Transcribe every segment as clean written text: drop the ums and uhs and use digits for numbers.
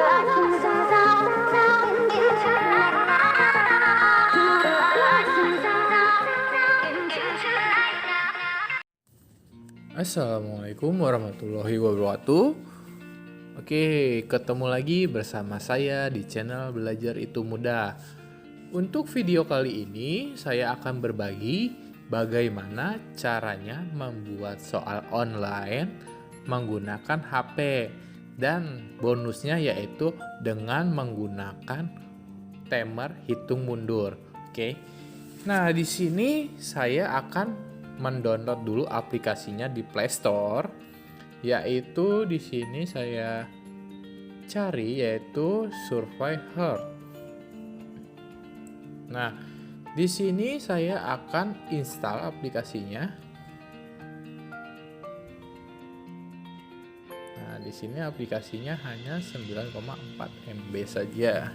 Assalamualaikum warahmatullahi wabarakatuh. Oke, ketemu lagi bersama saya di channel Belajar Itu Mudah. Untuk video kali ini, saya akan berbagi bagaimana caranya membuat soal online menggunakan HP. Dan bonusnya yaitu dengan menggunakan timer hitung mundur. Oke. Nah, di sini saya akan mendownload dulu aplikasinya di Play Store, yaitu di sini saya cari yaitu Survey Hard. Nah, di sini saya akan install aplikasinya. Nah, di sini aplikasinya hanya 9,4 MB saja.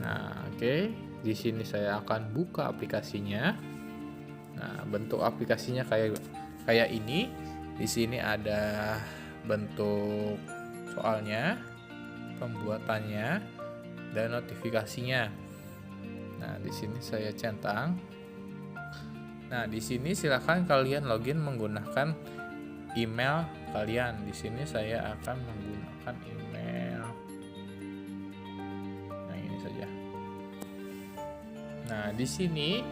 Nah, oke. Di sini saya akan buka aplikasinya. Nah, bentuk aplikasinya kayak ini. Di sini ada bentuk soalnya, pembuatannya, dan notifikasinya. Nah, di sini saya centang. Nah, di sini silakan kalian login menggunakan email kalian. Di sini saya akan menggunakan email. Nah, ini saja. Nah, di sini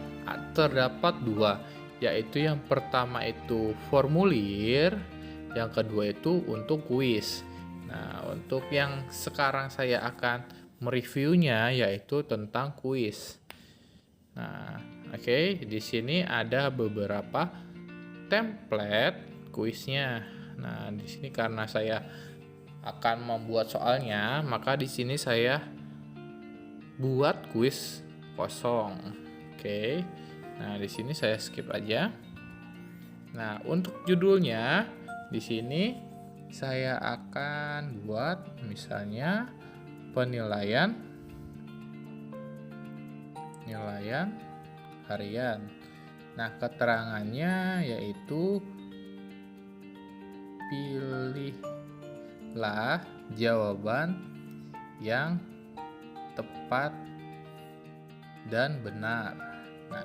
terdapat dua, yaitu yang pertama itu formulir, yang kedua itu untuk kuis. Nah, untuk yang sekarang saya akan mereviewnya yaitu tentang kuis. Nah, oke, di sini ada beberapa template kuisnya. Nah, di sini karena saya akan membuat soalnya, maka di sini saya buat kuis kosong. Oke. Nah, di sini saya skip aja. Nah, untuk judulnya di sini saya akan buat misalnya penilaian harian. Nah, keterangannya yaitu pilihlah jawaban yang tepat dan benar. Nah,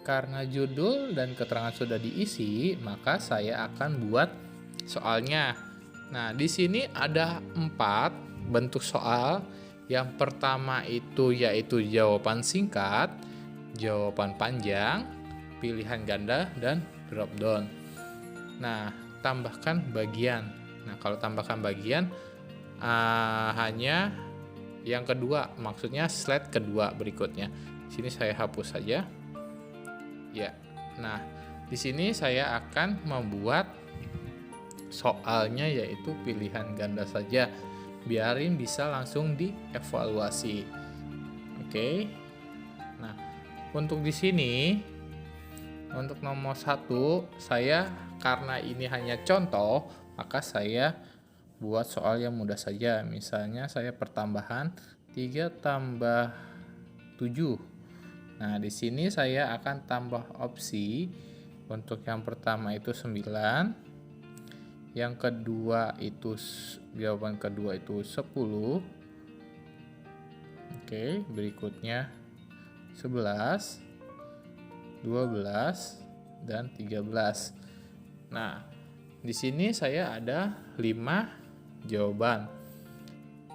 karena judul dan keterangan sudah diisi, maka saya akan buat soalnya. Nah, di sini ada 4 bentuk soal. Yang pertama itu yaitu jawaban singkat, jawaban panjang, pilihan ganda, dan drop down. Nah, tambahkan bagian. Nah, kalau tambahkan bagian hanya yang kedua, maksudnya slide kedua berikutnya. Di sini saya hapus saja. Ya. Nah, di sini saya akan membuat soalnya yaitu pilihan ganda saja. Biarin bisa langsung dievaluasi. Oke. Nah, untuk di sini untuk nomor 1 saya karena ini hanya contoh, maka saya buat soal yang mudah saja. Misalnya saya pertambahan 3 tambah 7. Nah, di sini saya akan tambah opsi. Untuk yang pertama itu 9. Yang kedua itu jawaban kedua itu 10. Oke, berikutnya 11, 12, dan 13. Nah, di sini saya ada 5 jawaban.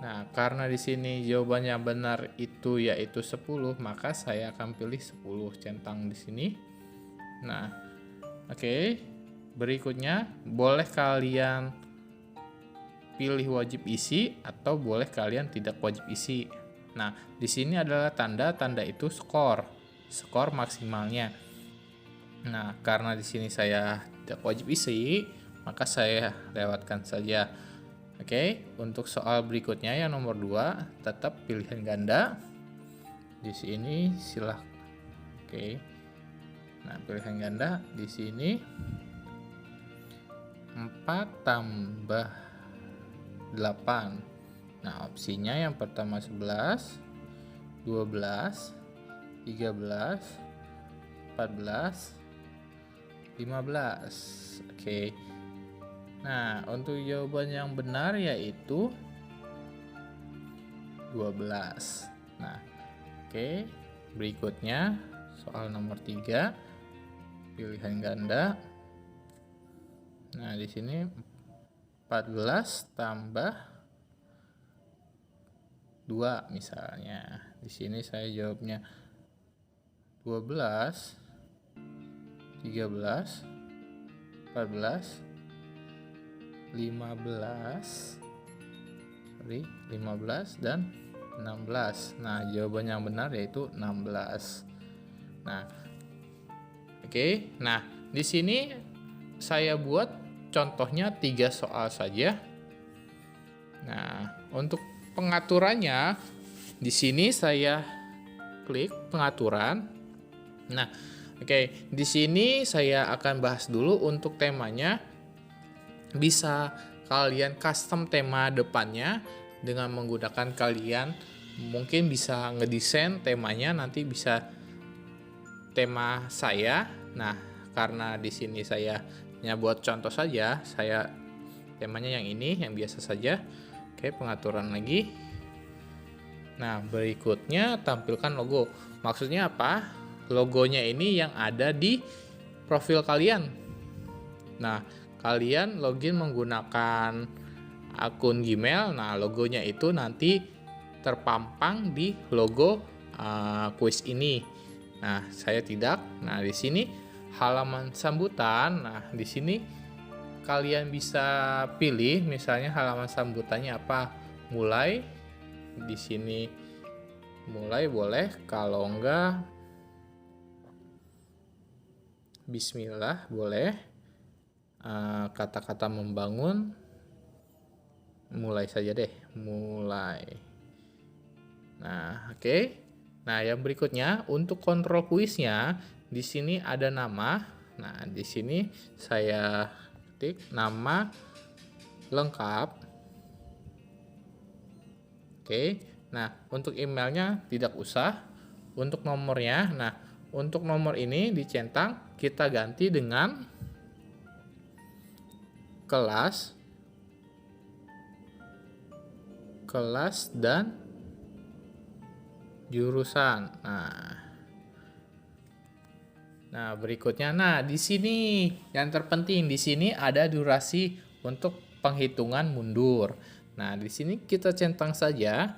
Nah, karena di sini jawabannya benar itu yaitu 10, maka saya akan pilih 10, centang di sini. Nah, oke. Berikutnya, boleh kalian pilih wajib isi atau boleh kalian tidak wajib isi. Nah, di sini adalah tanda itu skor maksimalnya. Nah, karena di sini saya tidak wajib isi, maka saya lewatkan saja. Oke, untuk soal berikutnya yang nomor 2 tetap pilihan ganda. Di sini silah. Oke. Nah, pilihan ganda di sini 4 tambah 8. Nah, opsinya yang pertama 11, 12, 13, 14, 15. Oke. Nah, untuk jawaban yang benar yaitu 12. Nah, oke. Berikutnya soal nomor 3, pilihan ganda. Nah, di sini 14 tambah 2 misalnya. Di sini saya jawabnya 12, 13, 14, 15, 15 dan 16. Nah, jawaban yang benar yaitu 16. Nah, oke. Nah, di sini saya buat contohnya 3 soal saja. Nah, untuk pengaturannya di sini saya klik pengaturan. Nah, oke, di sini saya akan bahas dulu untuk temanya. Bisa kalian custom tema depannya dengan menggunakan kalian mungkin bisa ngedesain temanya, nanti bisa tema saya. Nah, karena di sini saya hanya buat contoh saja, saya temanya yang ini, yang biasa saja. Oke, pengaturan lagi. Nah, berikutnya tampilkan logo. Maksudnya apa? Logonya ini yang ada di profil kalian. Nah, kalian login menggunakan akun Gmail. Nah, logonya itu nanti terpampang di logo kuis ini. Nah, saya tidak. Nah, di sini halaman sambutan. Nah, di sini kalian bisa pilih misalnya halaman sambutannya apa. Mulai di sini mulai boleh, kalau enggak bismillah boleh. Kata-kata membangun mulai saja deh, mulai. Nah, oke. Nah, yang berikutnya untuk kontrol kuisnya di sini ada nama. Nah, di sini saya ketik nama lengkap. Oke. Nah, untuk emailnya tidak usah. Untuk nomornya, nah, untuk nomor ini dicentang kita ganti dengan kelas dan jurusan. Nah, berikutnya, nah di sini yang terpenting di sini ada durasi untuk penghitungan mundur. Nah, di sini kita centang saja.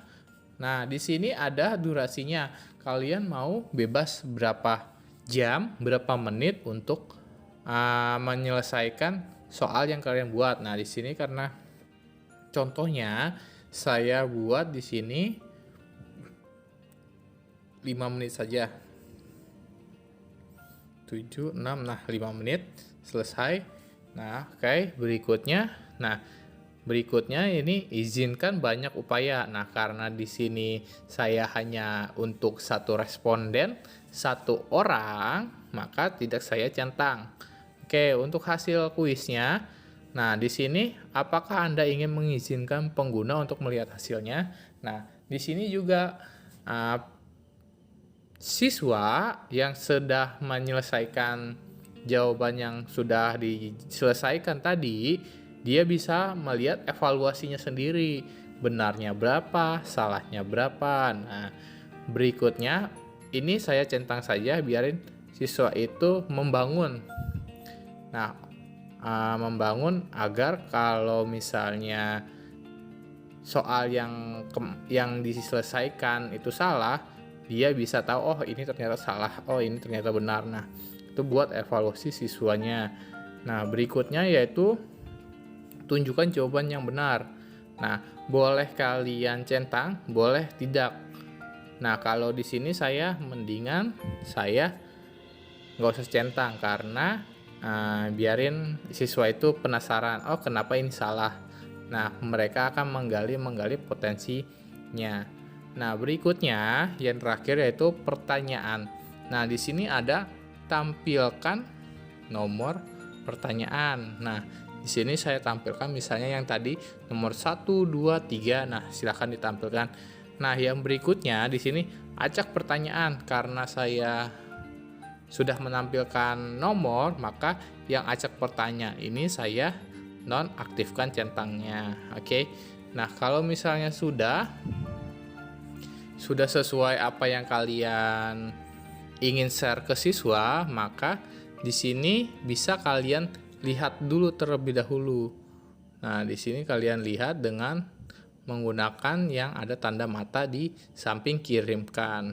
Nah, di sini ada durasinya. Kalian mau bebas berapa jam, berapa menit untuk menyelesaikan soal yang kalian buat. Nah, di sini karena contohnya saya buat di sini 5 menit saja. 7, 6, nah 5 menit selesai. Nah, oke, berikutnya. Nah, berikutnya ini izinkan banyak upaya. Nah, karena di sini saya hanya untuk satu responden, satu orang, maka tidak saya centang. Oke, untuk hasil kuisnya. Nah, di sini apakah Anda ingin mengizinkan pengguna untuk melihat hasilnya? Nah, di sini juga siswa yang sudah menyelesaikan jawaban yang sudah diselesaikan tadi, dia bisa melihat evaluasinya sendiri. Benarnya berapa, salahnya berapa. Nah, berikutnya ini saya centang saja biarin siswa itu membangun. Nah, membangun agar kalau misalnya soal yang diselesaikan itu salah, dia bisa tahu, oh ini ternyata salah, oh ini ternyata benar. Nah, itu buat evaluasi siswanya. Nah, berikutnya yaitu tunjukkan jawaban yang benar. Nah, boleh kalian centang, boleh tidak. Nah, kalau di sini saya mendingan saya nggak usah centang karena biarin siswa itu penasaran, oh kenapa ini salah. Nah, mereka akan menggali potensinya. Nah, berikutnya yang terakhir yaitu pertanyaan. Nah, di sini ada tampilkan nomor pertanyaan. Nah, di sini saya tampilkan misalnya yang tadi nomor 1, 2, 3. Nah, silakan ditampilkan. Nah, yang berikutnya di sini acak pertanyaan. Karena saya sudah menampilkan nomor, maka yang acak pertanyaan ini saya nonaktifkan centangnya. Oke. Nah, kalau misalnya sudah sesuai apa yang kalian ingin share ke siswa, maka di sini bisa kalian lihat dulu terlebih dahulu. Nah, di sini kalian lihat dengan menggunakan yang ada tanda mata di samping kirimkan.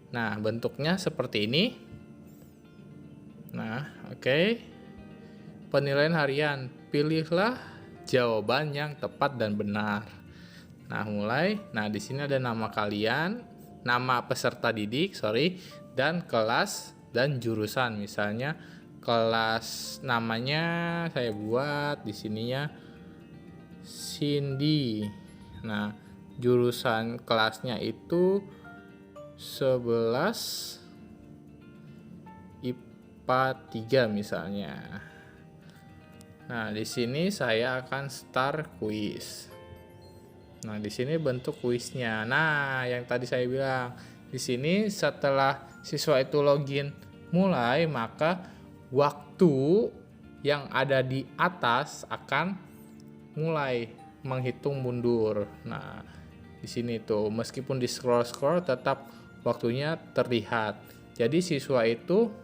Nah, bentuknya seperti ini. Nah, oke. Penilaian harian. Pilihlah jawaban yang tepat dan benar. Nah, mulai. Nah, di sini ada nama kalian, nama peserta didik, dan kelas dan jurusan. Misalnya kelas namanya saya buat di sininya Cindy. Nah, jurusan kelasnya itu 11 IPA 3 misalnya. Nah, di sini saya akan start quiz. Nah, di sini bentuk kuisnya. Nah, yang tadi saya bilang, di sini setelah siswa itu login mulai, maka waktu yang ada di atas akan mulai menghitung mundur. Nah, di sini tuh meskipun di scroll tetap waktunya terlihat. Jadi siswa itu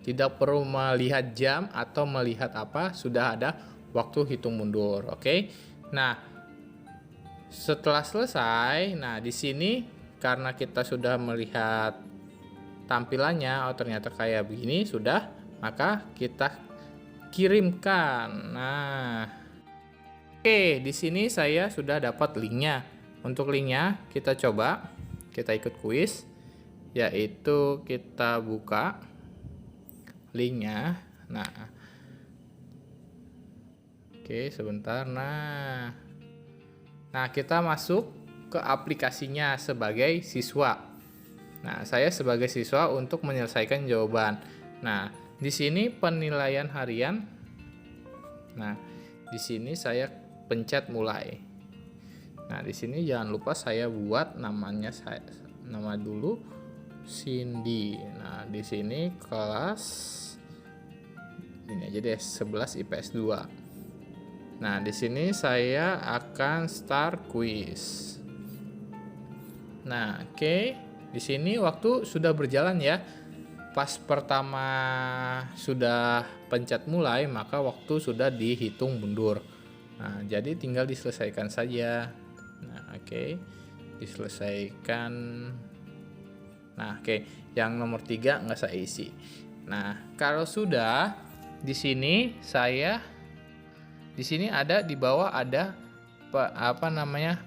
tidak perlu melihat jam atau melihat apa, sudah ada waktu hitung mundur. Oke. Nah, setelah selesai, nah di sini karena kita sudah melihat tampilannya, oh ternyata kayak begini sudah, maka kita kirimkan. Nah, oke, di sini saya sudah dapat linknya. Untuk linknya kita coba, kita ikut kuis, yaitu kita buka linknya. Nah, oke sebentar. Nah, kita masuk ke aplikasinya sebagai siswa. Nah, saya sebagai siswa untuk menyelesaikan jawaban. Nah, di sini penilaian harian. Nah, di sini saya pencet mulai. Nah, di sini jangan lupa saya buat nama dulu Cindy. Nah, di sini kelas ini aja deh 11 IPS 2. Nah, di sini saya akan start quiz. Nah, oke. Di sini waktu sudah berjalan ya. Pas pertama sudah pencet mulai, maka waktu sudah dihitung mundur. Nah, jadi tinggal diselesaikan saja. Nah, oke. Diselesaikan. Nah, oke. Yang nomor 3 nggak saya isi. Nah, kalau sudah di sini di sini ada di bawah ada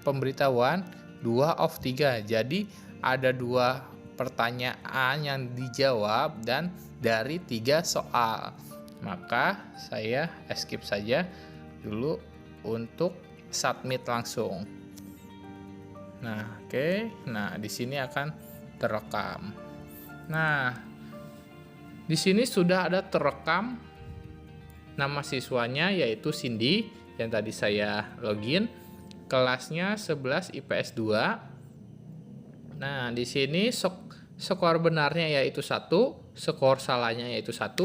pemberitahuan 2 of 3. Jadi ada 2 pertanyaan yang dijawab dan dari 3 soal. Maka saya skip saja dulu untuk submit langsung. Nah, oke. Nah, di sini akan terekam. Nah, di sini sudah ada terekam nama siswanya yaitu Cindy yang tadi saya login, kelasnya 11 IPS 2. Nah, di sini skor benarnya yaitu 1, skor salahnya yaitu 1,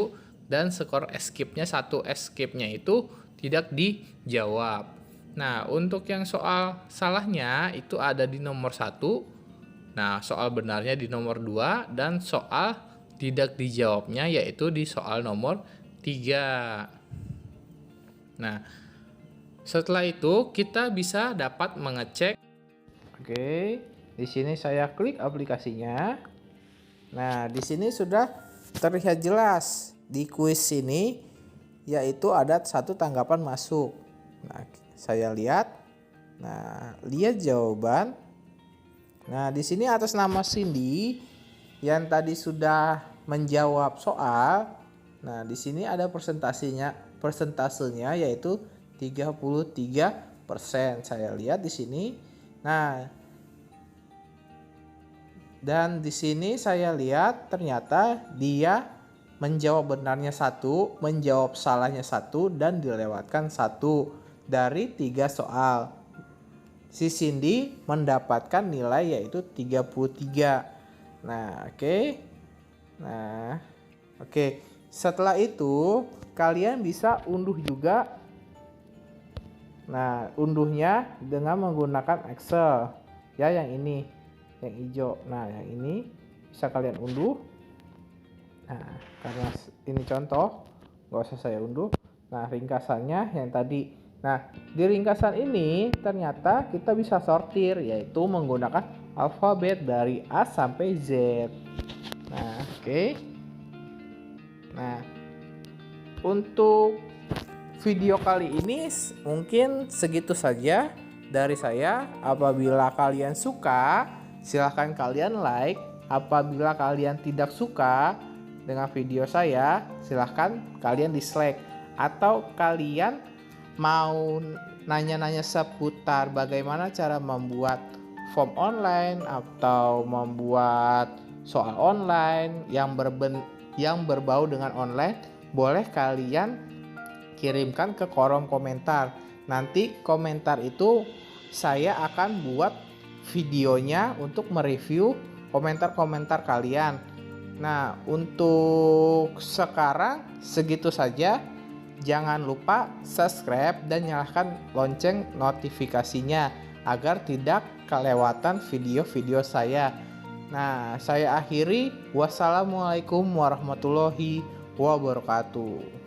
dan skor escape-nya 1. Escape-nya itu tidak dijawab. Nah, untuk yang soal salahnya itu ada di nomor 1. Nah, soal benarnya di nomor 2 dan soal tidak dijawabnya yaitu di soal nomor 3. Nah, setelah itu kita bisa dapat mengecek. Oke, di sini saya klik aplikasinya. Nah, di sini sudah terlihat jelas di kuis ini yaitu ada 1 tanggapan masuk. Nah, saya lihat. Nah, lihat jawaban. Nah, di sini atas nama Cindy yang tadi sudah menjawab soal. Nah, di sini ada persentasenya yaitu 33%. Saya lihat di sini. Nah, dan di sini saya lihat ternyata dia menjawab benarnya 1, menjawab salahnya 1, dan dilewatkan 1 dari 3 soal. Si Cindy mendapatkan nilai yaitu 33. Nah, oke. Nah, oke. Setelah itu kalian bisa unduh juga. Nah, unduhnya dengan menggunakan Excel. Ya, yang ini, yang hijau. Nah, yang ini bisa kalian unduh. Nah, karena ini contoh, nggak usah saya unduh. Nah, ringkasannya yang tadi. Nah, di ringkasan ini ternyata kita bisa sortir, yaitu menggunakan alfabet dari A sampai Z. Nah, oke. Nah, untuk video kali ini mungkin segitu saja dari saya. Apabila kalian suka, silahkan kalian like. Apabila kalian tidak suka dengan video saya, silahkan kalian dislike. Atau kalian mau nanya-nanya seputar bagaimana cara membuat form online atau membuat soal online yang berbau dengan online, boleh kalian kirimkan ke kolom komentar. Nanti komentar itu saya akan buat videonya untuk mereview komentar-komentar kalian. Nah, untuk sekarang segitu saja. Jangan lupa subscribe dan nyalakan lonceng notifikasinya agar tidak kelewatan video-video saya. Nah, saya akhiri. Wassalamualaikum warahmatullahi wabarakatuh.